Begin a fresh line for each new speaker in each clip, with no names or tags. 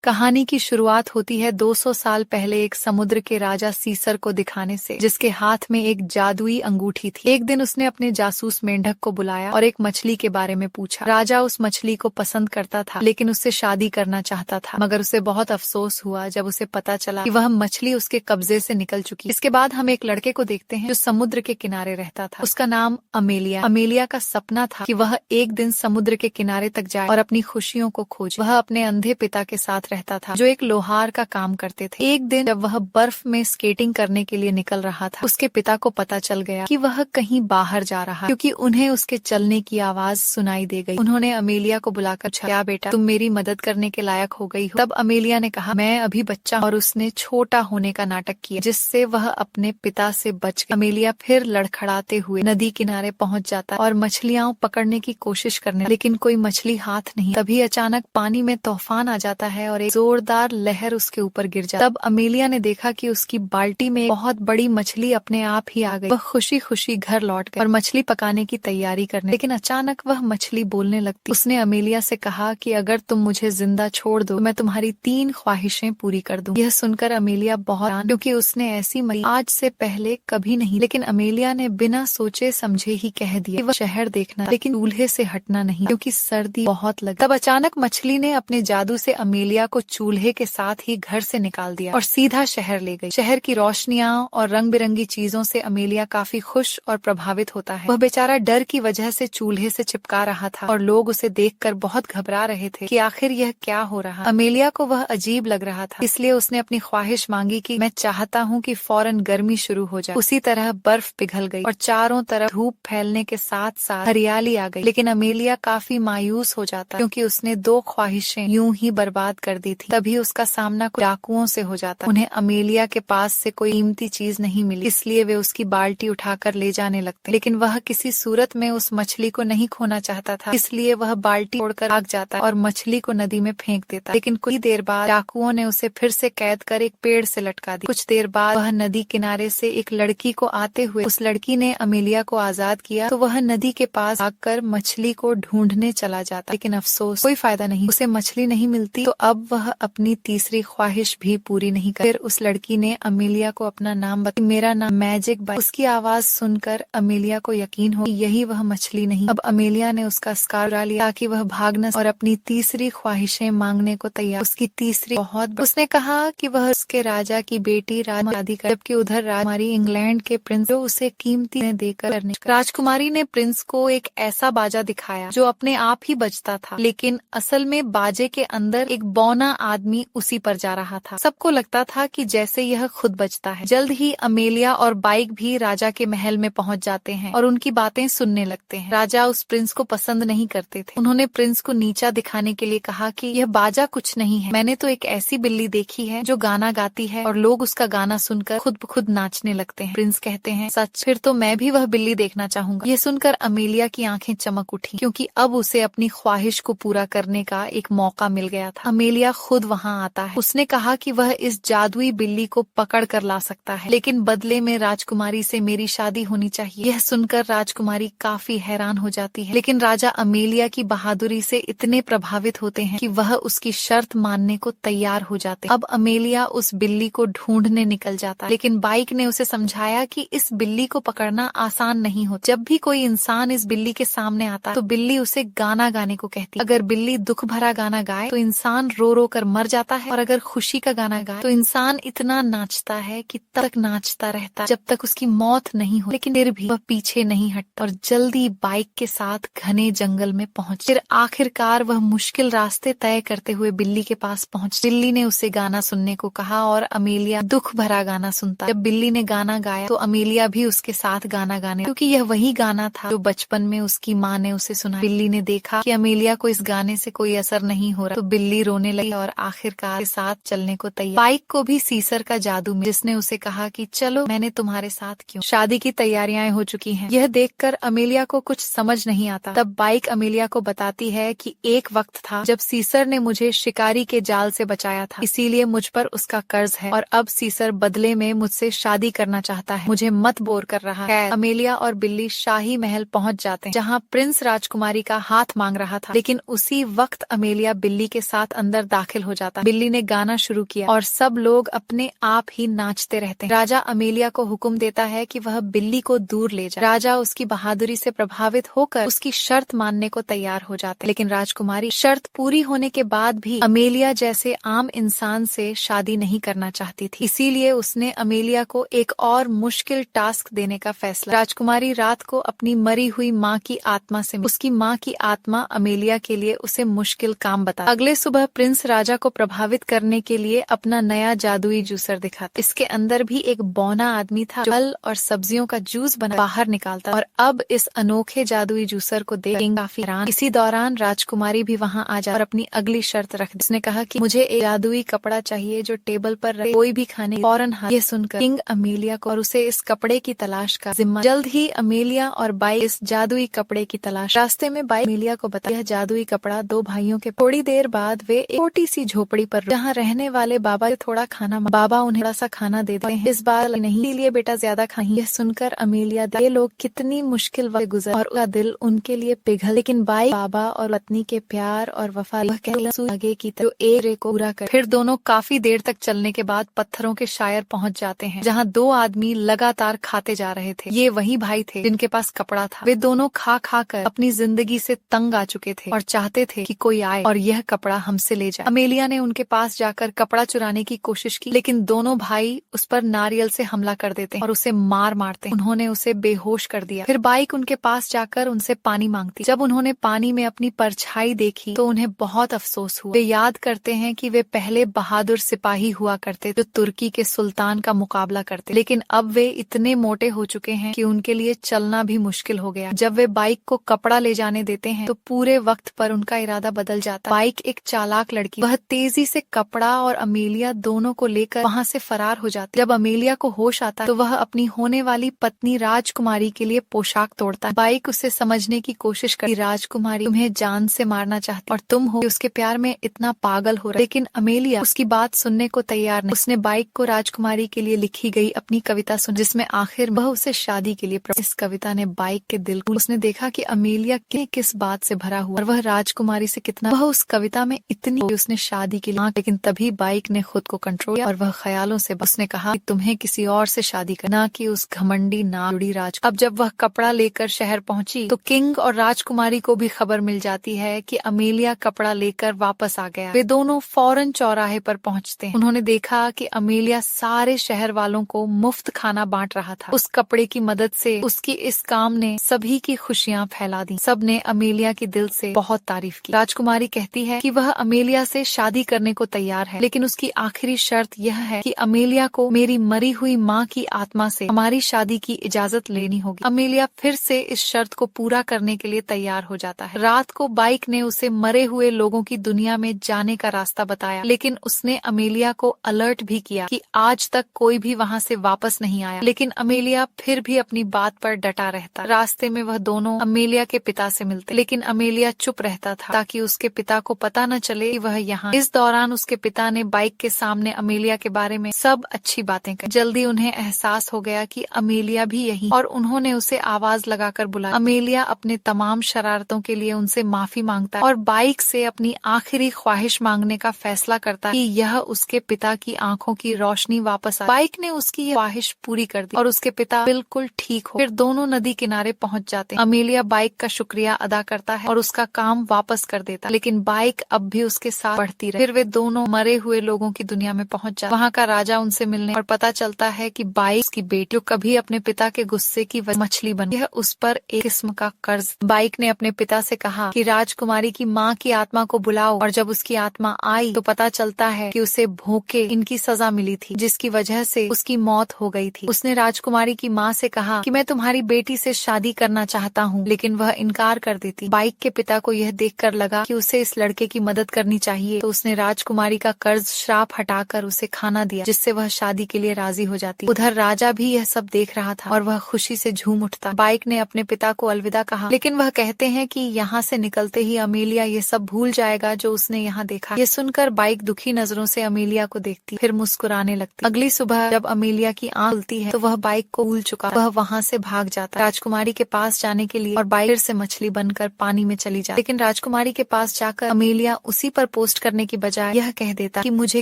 कहानी की शुरुआत होती है 200 साल पहले एक समुद्र के राजा सीसर को दिखाने से, जिसके हाथ में एक जादुई अंगूठी थी। एक दिन उसने अपने जासूस मेंढक को बुलाया और एक मछली के बारे में पूछा। राजा उस मछली को पसंद करता था, लेकिन उससे शादी करना चाहता था, मगर उसे बहुत अफसोस हुआ जब उसे पता चला कि वह मछली उसके कब्जे से निकल चुकी। इसके बाद हम एक लड़के को देखते हैं जो समुद्र के किनारे रहता था। उसका नाम अमेलिया। अमेलिया का सपना था कि वह एक दिन समुद्र के किनारे तक जाए और अपनी खुशियों को खोजे। वह अपने अंधे पिता के साथ रहता था, जो एक लोहार का काम करते थे। एक दिन जब वह बर्फ में स्केटिंग करने के लिए निकल रहा था, उसके पिता को पता चल गया कि वह कहीं बाहर जा रहा, क्योंकि उन्हें उसके चलने की आवाज सुनाई दे गई। उन्होंने अमेलिया को बुलाकर पूछा, क्या बेटा, तुम मेरी मदद करने के लायक हो गई हो? तब अमेलिया ने कहा, मैं अभी बच्चा, और उसने छोटा होने का नाटक किया, जिससे वह अपने पिता से बच गई। अमेलिया फिर लड़खड़ाते हुए नदी किनारे पहुंच जाता और मछलियां पकड़ने की कोशिश करने, लेकिन कोई मछली हाथ नहीं। तभी अचानक पानी में तूफान आ जाता है और एक जोरदार लहर उसके ऊपर गिर जाती। तब अमेलिया ने देखा कि उसकी बाल्टी में बहुत बड़ी मछली अपने आप ही आ गई। वह खुशी खुशी घर लौट गई और मछली पकाने की तैयारी करने, लेकिन अचानक वह मछली बोलने लगती। उसने अमेलिया से कहा कि अगर तुम मुझे जिंदा छोड़ दो तो मैं तुम्हारी 3 ख्वाहिशें पूरी कर दूं। यह सुनकर अमेलिया बहुत, क्योंकि उसने ऐसी आज से पहले कभी नहीं, लेकिन अमेलिया ने बिना सोचे समझे ही कह दिया कि वह शहर देखना, लेकिन चूल्हे से हटना नहीं, क्योंकि सर्दी बहुत लगी। तब अचानक मछली ने अपने जादू से अमेलिया को चूल्हे के साथ ही घर से निकाल दिया और सीधा शहर ले गई। शहर की रोशनियां और रंग बिरंगी चीजों से अमेलिया काफी खुश और प्रभावित होता है। वह बेचारा डर की वजह से चूल्हे से चिपका रहा था और लोग उसे देखकर बहुत घबरा रहे थे कि आखिर यह क्या हो रहा। अमेलिया को वह अजीब लग रहा था, इसलिए उसने अपनी ख्वाहिश मांगी कि मैं चाहता हूँ कि फौरन गर्मी शुरू हो जाए। उसी तरह बर्फ पिघल गई और चारों तरफ धूप फैलने के साथ साथ हरियाली आ गई। लेकिन अमेलिया काफी मायूस हो जाता, क्योंकि उसने 2 ख्वाहिशें यूं ही बर्बाद कर दी थी। तभी उसका सामना डाकुओं से हो जाता। उन्हें अमेलिया के पास से कोई कीमती चीज नहीं मिली, इसलिए वे उसकी बाल्टी उठाकर ले जाने लगते। लेकिन वह किसी सूरत में उस मछली को नहीं खोना चाहता था, इसलिए वह बाल्टी छोड़कर भाग जाता और मछली को नदी में फेंक देता। लेकिन कुछ देर बाद डाकुओं ने उसे फिर से कैद कर एक पेड़ से लटका दिया। कुछ देर बाद वह नदी किनारे से एक लड़की को आते हुए, उस लड़की ने अमेलिया को आजाद किया, तो वह नदी के पास आकर मछली को ढूंढने चला जाता। लेकिन अफसोस, कोई फायदा नहीं, उसे मछली नहीं मिलती। तो अब वह अपनी तीसरी ख्वाहिश भी पूरी नहीं कर। फिर उस लड़की ने अमेलिया को अपना नाम बताया, मेरा नाम मैजिक बाई। उसकी आवाज सुनकर अमेलिया को यकीन हो कि यही वह मछली नहीं। अब अमेलिया ने उसका स्कार उड़ा लिया ताकि वह भाग न, और अपनी तीसरी ख्वाहिशें मांगने को तैयार। उसकी तीसरी बहुत, उसने कहा कि वह उसके राजा की बेटी शादी कर, जबकि उधर राजकुमारी इंग्लैंड के प्रिंस जो उसे कीमती देकर करने। राजकुमारी ने प्रिंस को एक ऐसा बाजा दिखाया जो अपने आप ही बजता था, लेकिन असल में बाजे के अंदर एक बौना आदमी उसी पर जा रहा था। सबको लगता था कि जैसे यह खुद बजता है। जल्द ही अमेलिया और बाइक भी राजा के महल में पहुंच जाते हैं और उनकी बातें सुनने लगते हैं। राजा उस प्रिंस को पसंद नहीं करते थे। उन्होंने प्रिंस को नीचा दिखाने के लिए कहा कि यह बाजा कुछ नहीं है, मैंने तो एक ऐसी बिल्ली देखी है जो गाना गाती है और लोग उसका गाना सुनकर खुद ब खुद नाचने लगते हैं। प्रिंस कहते हैं, सच? फिर तो मैं भी वह बिल्ली देखना चाहूंगा। ये सुनकर अमेलिया की आंखें चमक उठी, क्योंकि अब उसे अपनी ख्वाहिश को पूरा करने का एक मौका मिल गया था। अमेलिया खुद वहाँ आता है। उसने कहा कि वह इस जादुई बिल्ली को पकड़ कर ला सकता है, लेकिन बदले में राजकुमारी से मेरी शादी होनी चाहिए। यह सुनकर राजकुमारी काफी हैरान हो जाती है, लेकिन राजा अमेलिया की बहादुरी से इतने प्रभावित होते हैं कि वह उसकी शर्त मानने को तैयार हो जाते हैं। अब अमेलिया उस बिल्ली को ढूंढने निकल जाता, लेकिन बाइक ने उसे समझाया कि इस बिल्ली को पकड़ना आसान नहीं होता। जब भी कोई इंसान इस बिल्ली के सामने आता तो बिल्ली उसे गाना गाने को कहती। अगर बिल्ली दुख भरा गाना गाए तो इंसान रो रो कर मर जाता है, और अगर खुशी का गाना गाए तो इंसान इतना नाचता है कि तब तक नाचता रहता है जब तक उसकी मौत नहीं हो। लेकिन फिर भी वह पीछे नहीं हटता और जल्दी बाइक के साथ घने जंगल में पहुंच। फिर आखिरकार वह मुश्किल रास्ते तय करते हुए बिल्ली के पास पहुंच। बिल्ली ने उसे गाना सुनने को कहा और अमेलिया दुख भरा गाना सुनता। जब बिल्ली ने गाना गाया तो अमेलिया भी उसके साथ गाना गाने, क्योंकि यह वही गाना था जो बचपन में उसकी माँ ने उसे सुना। बिल्ली ने देखा कि अमेलिया को इस गाने से कोई असर नहीं हो रहा, तो बिल्ली रोने लगी और आखिरकार के साथ चलने को तैयार। बाइक को भी सीसर का जादू मिला, जिसने उसे कहा कि चलो, मैंने तुम्हारे साथ क्यों। शादी की तैयारियां हो चुकी हैं। यह देखकर अमेलिया को कुछ समझ नहीं आता। तब बाइक अमेलिया को बताती है कि एक वक्त था जब सीसर ने मुझे शिकारी के जाल से बचाया था, इसीलिए मुझ पर उसका कर्ज है, और अब सीसर बदले में मुझसे शादी करना चाहता है, मुझे मत बोर कर रहा है। अमेलिया और बिल्ली शाही महल पहुंच जाते हैं, जहां प्रिंस राजकुमारी का हाथ मांग रहा था। लेकिन उसी वक्त अमेलिया बिल्ली के साथ अंदर दाखिल हो जाता। बिल्ली ने गाना शुरू किया और सब लोग अपने आप ही नाचते रहते हैं। राजा अमेलिया को हुक्म देता है कि वह बिल्ली को दूर ले जाए। राजा उसकी बहादुरी से प्रभावित होकर उसकी शर्त मानने को तैयार हो जाते, लेकिन राजकुमारी शर्त पूरी होने के बाद भी अमेलिया जैसे आम इंसान से शादी नहीं करना चाहती थी। इसीलिए उसने अमेलिया को एक और मुश्किल टास्क देने का फैसला। राजकुमारी रात को अपनी मरी हुई माँ की आत्मा से उसकी माँ की आत्मा अमेलिया के लिए उसे मुश्किल काम बता। अगले सुबह प्रिंस राजा को प्रभावित करने के लिए अपना नया जादुई जूसर दिखाता। इसके अंदर भी एक बौना आदमी था जो फल और सब्जियों का जूस बना बाहर निकालता, और अब इस अनोखे जादुई जूसर को देख किंग काफी हैरान। इसी दौरान राजकुमारी भी वहाँ आ जा और अपनी अगली शर्त रख दी। उसने कहा कि मुझे एक जादुई कपड़ा चाहिए जो टेबल पर रहे, कोई भी खाने फौरन हाथ। ये सुनकर किंग अमेलिया को और उसे इस कपड़े की तलाश का जिम्मा। जल्द ही अमेलिया और बाइक इस जादुई कपड़े की तलाश। रास्ते में बाइक अमेलिया को बताया यह जादुई कपड़ा दो भाइयों के। थोड़ी देर बाद वे एक छोटी सी झोपड़ी पर जहाँ रहने वाले बाबा से थोड़ा खाना। बाबा उन्हें थोड़ा सा खाना देते हैं, इस बार नहीं, इसीलिए बेटा ज्यादा खाएं। यह सुनकर अमेलिया ये लोग कितनी मुश्किल वक्त गुजर और उसका दिल उनके लिए पिघल। लेकिन बाइक बाबा और पत्नी के प्यार और वफा आगे की तरह एक रे को पूरा कर। फिर दोनों काफी देर तक चलने के बाद पत्थरों के शायर पहुँच जाते हैं, जहाँ दो आदमी लगातार खाते जा रहे थे। ये वही भाई थे जिनके पास कपड़ा था। वे दोनों खा खा कर अपनी जिंदगी से तंग आ चुके थे और चाहते थे कि कोई आए और यह कपड़ा हमसे ले जाए। अमेलिया ने उनके पास जाकर कपड़ा चुराने की कोशिश की, लेकिन दोनों भाई उस पर नारियल से हमला कर देते हैं और उसे मार मारते हैं। उन्होंने उसे बेहोश कर दिया। फिर बाइक उनके पास जाकर उनसे पानी मांगती। जब उन्होंने पानी में अपनी परछाई देखी तो उन्हें बहुत अफसोस हुआ। वे याद करते हैं कि वे पहले बहादुर सिपाही हुआ करते जो तुर्की के सुल्तान का मुकाबला करते, लेकिन अब वे इतने मोटे हो चुके हैं कि उनके लिए चलना भी मुश्किल हो गया। जब वे बाइक को कपड़ा ले जाने देते हैं तो पूरे वक्त पर उनका इरादा बदल जाता। बाइक एक चालाक लड़की, वह तेजी से कपड़ा और अमेलिया दोनों को लेकर वहाँ से फरार हो जाती। जब अमेलिया को होश आता तो वह अपनी होने वाली पत्नी राजकुमारी के लिए पोशाक तोड़ता है। बाइक उसे समझने की कोशिश करती, राजकुमारी तुम्हें जान से मारना चाहती और तुम हो उसके प्यार में इतना पागल हो रहा। लेकिन अमेलिया उसकी बात सुनने को तैयार नहीं। उसने बाइक को राजकुमारी के लिए लिखी गई अपनी कविता सुन, जिसमें आखिर वह उसे शादी के लिए इस कविता ने बाइक के दिल को। उसने देखा कि अमेलिया किस बात से भरा हुआ और वह राजकुमारी से कितना। वह उस कविता में इतनी उसने शादी के लिए, लेकिन तभी बाइक ने खुद को कंट्रोल किया और वह ख्यालों से उसने कहा कि तुम्हें किसी और से शादी करना, कि उस घमंडी नाजुड़ी राज। अब जब वह कपड़ा लेकर शहर पहुंची तो किंग और राजकुमारी को भी खबर मिल जाती है कि अमेलिया कपड़ा लेकर वापस आ गया। वे दोनों फौरन चौराहे पर पहुंचते हैं। उन्होंने देखा कि अमेलिया सारे शहर वालों को मुफ्त खाना बांट रहा था। उस कपड़े की मदद से उसकी इस काम ने सभी की खुशियां फैला दी। सबने अमेलिया की दिल से बहुत तारीफ की। राजकुमारी कहती है कि वह अमेलिया से शादी करने को तैयार है, लेकिन उसकी आखिरी शर्त यह है कि अमेलिया को मेरी मरी हुई माँ की आत्मा से हमारी शादी की इजाजत लेनी होगी। अमेलिया फिर से इस शर्त को पूरा करने के लिए तैयार हो जाता है। रात को बाइक ने उसे मरे हुए लोगों की दुनिया में जाने का रास्ता बताया, लेकिन उसने अमेलिया को अलर्ट भी किया कि आज तक कोई भी वहाँ से वापस नहीं आया। लेकिन अमेलिया फिर भी अपनी बात पर डटा रहता। रास्ते में वह दोनों अमेलिया के पिता से मिलते, लेकिन अमेलिया चुप रहता था ताकि उसके पिता को पता न चले कि वह यहाँ। इस दौरान उसके पिता ने बाइक के सामने अमेलिया के बारे में सब अच्छी बातें कही। जल्दी उन्हें एहसास हो गया कि अमेलिया भी यही, और उन्होंने उसे आवाज लगाकर बुलाया। अमेलिया अपने तमाम शरारतों के लिए उनसे माफी मांगता है और बाइक से अपनी आखिरी ख्वाहिश मांगने का फैसला करता है कि यह उसके पिता की आंखों की रोशनी वापस आए। बाइक ने उसकी यह ख्वाहिश पूरी कर दी और उसके पिता बिल्कुल ठीक हो। फिर दोनों नदी किनारे पहुंच जाते हैं। अमेलिया बाइक का शुक्रिया अदा करता है और उसका काम वापस कर देता, लेकिन बाइक अब भी उसके साथ बढ़ती रही। फिर वे दोनों मरे हुए लोगों की दुनिया में पहुंच जाते। वहाँ का राजा उनसे मिलने और पता चलता है कि बाइक की बेटी जो कभी अपने पिता के गुस्से की वजह मछली बनी, यह उस पर एक किस्म का कर्ज। बाइक ने अपने पिता से कहा कि राजकुमारी की माँ की आत्मा को बुलाओ, और जब उसकी आत्मा आई तो पता चलता है कि उसे भूखे इनकी सजा मिली थी, जिसकी वजह से उसकी मौत हो गई थी। उसने राजकुमारी की माँ से कहा कि मैं तुम्हारी बेटी से शादी करना चाहता हूँ, लेकिन वह इनकार कर देती। बाइक के पिता को यह देखकर लगा कि उसे इस लड़के की मदद करनी चाहिए, तो उसने राजकुमारी का कर्ज श्राप हटाकर उसे खाना दिया, जिससे वह शादी के लिए राजी हो जाती। उधर राजा भी यह सब देख रहा था और वह खुशी से झूम उठता। बाइक ने अपने पिता को अलविदा कहा, लेकिन वह कहते हैं कि यहाँ से निकलते ही अमेलिया ये सब भूल जाएगा जो उसने यहाँ देखा। ये सुनकर बाइक दुखी नजरों से अमेलिया को देखती, फिर मुस्कुराने लगती। अगली सुबह जब अमेलिया की आंख खुलती है तो वह बाइक को भूल चुका। वह वहाँ से भाग जाता राजकुमारी के पास जाने के लिए, और बाइक से मछली बनकर पानी में चली जाती। लेकिन राजकुमारी के पास जाकर अमेलिया उसी पर पोस्ट करने की बजाय यह कह देता कि मुझे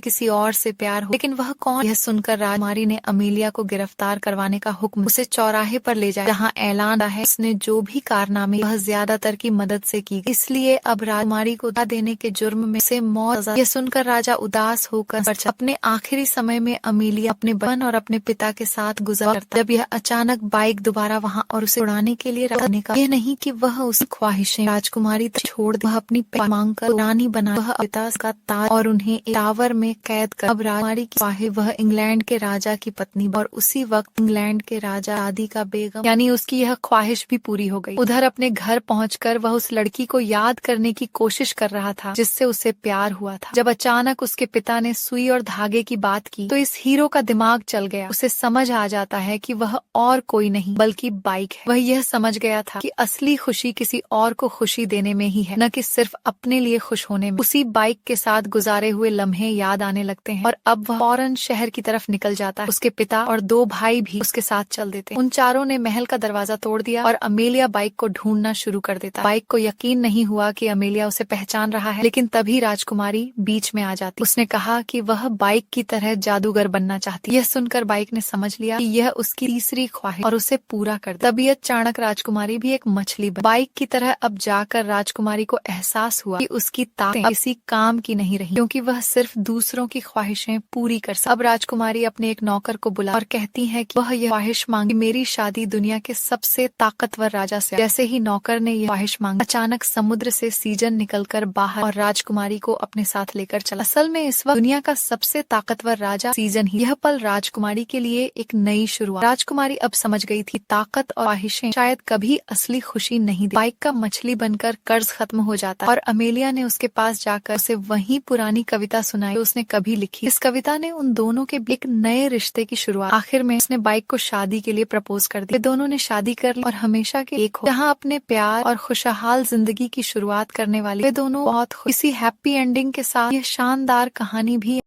किसी और से प्यार हो। लेकिन वह कौन? यह सुनकर राजकुमारी ने अमेलिया को गिरफ्तार करवाने का हुक्म, उसे चौराहे पर ले जाए जहाँ ऐलान है उसने जो भी कारनामे वह ज्यादातर की मदद से की, इसलिए अब राजकुमारी को सजा देने के जुर्म में से मौत। यह सुनकर राजा उदास होकर अपने आखिरी समय में अमेलिया अपने बहन और अपने पिता के साथ गुजरता, जब यह अचानक बाइक दोबारा वहाँ और उसे उड़ाने के लिए रखने का, यह नहीं कि वह उसकी ख्वाहिशें राजकुमारी छोड़ दे, वह अपनी मांग कर रानी बना, वह पिता का ताज और उन्हें एक टावर में कैद कर। अब राजकुमारी की ख्वाहिश, वह इंग्लैंड के राजा की पत्नी और उसी वक्त इंग्लैंड के राजा दादी का बेगम, यानी उसकी यह ख्वाहिश भी पूरी हो गई। उधर अपने घर पहुंचकर वह उस लड़की को याद करने की कोशिश कर रहा था जिससे उसे प्यार हुआ था, जब अचानक उसके पिता ने सुई और धागे की बात की तो इस हीरो का दिमाग चल गया। उसे समझ आ जाता है कि वह और कोई नहीं बल्कि बाइक है। वह यह समझ गया था कि असली खुशी किसी और को खुशी देने में ही है, न कि सिर्फ अपने लिए खुश होने में। उसी बाइक के साथ गुजारे हुए लम्हे याद आने लगते हैं और अब वह फौरन शहर की तरफ निकल जाता है। उसके पिता और 2 भाई भी उसके साथ चल देते। उन चारों ने महल का दरवाजा तोड़ दिया और अमेलिया बाइक को ढूंढना शुरू कर देता। बाइक को यकीन नहीं हुआ कि अमेलिया उसे पहचान रहा है, लेकिन तभी राजकुमारी बीच में आ जाती। उसने कहा कि वह बाइक की तरह जादूगर बनना चाहती। यह सुनकर बाइक ने समझ लिया कि यह उसकी तीसरी ख्वाहिश और उसे पूरा कर दिया। तभी अचानक राजकुमारी भी एक मछली बनी। बाइक की तरह अब जाकर राजकुमारी को एहसास हुआ कि उसकी ताकत किसी काम की नहीं रही, क्योंकि वह सिर्फ दूसरों की ख्वाहिशें पूरी कर सकती। अब राजकुमारी अपने एक नौकर को बुला और कहती है कि वह यह ख्वाहिश मांगी, मेरी शादी दुनिया के सबसे ताकतवर राजा से। जैसे ही नौकर ने यह ख्वाहिश मांगी, अचानक समुद्र से सीजन निकलकर बाहर और राजकुमारी को अपने साथ लेकर चला। असल में इस वक्त दुनिया का सबसे ताकतवर राजा सीजन ही। यह पल राजकुमारी के लिए एक नई शुरुआत। राजकुमारी अब समझ गई थी ताकत और ख्वाहिशें शायद कभी असली खुशी नहीं दे। बाइक का मछली बनकर कर्ज खत्म हो जाता और अमेलिया ने उसके पास जाकर उसे वही पुरानी कविता सुनाई जो उसने कभी लिखी। इस कविता ने उन दोनों के एक नए रिश्ते की शुरुआत। आखिर में उसने बाइक को शादी के लिए प्रपोज कर दिया। दोनों ने शादी कर ली और हमेशा के एक हो, जहाँ अपने प्यार और खुशहाल जिंदगी की शुरुआत करने वाली वे दोनों बहुत खुश। इसी हैप्पी एंडिंग के साथ यह शानदार कहानी भी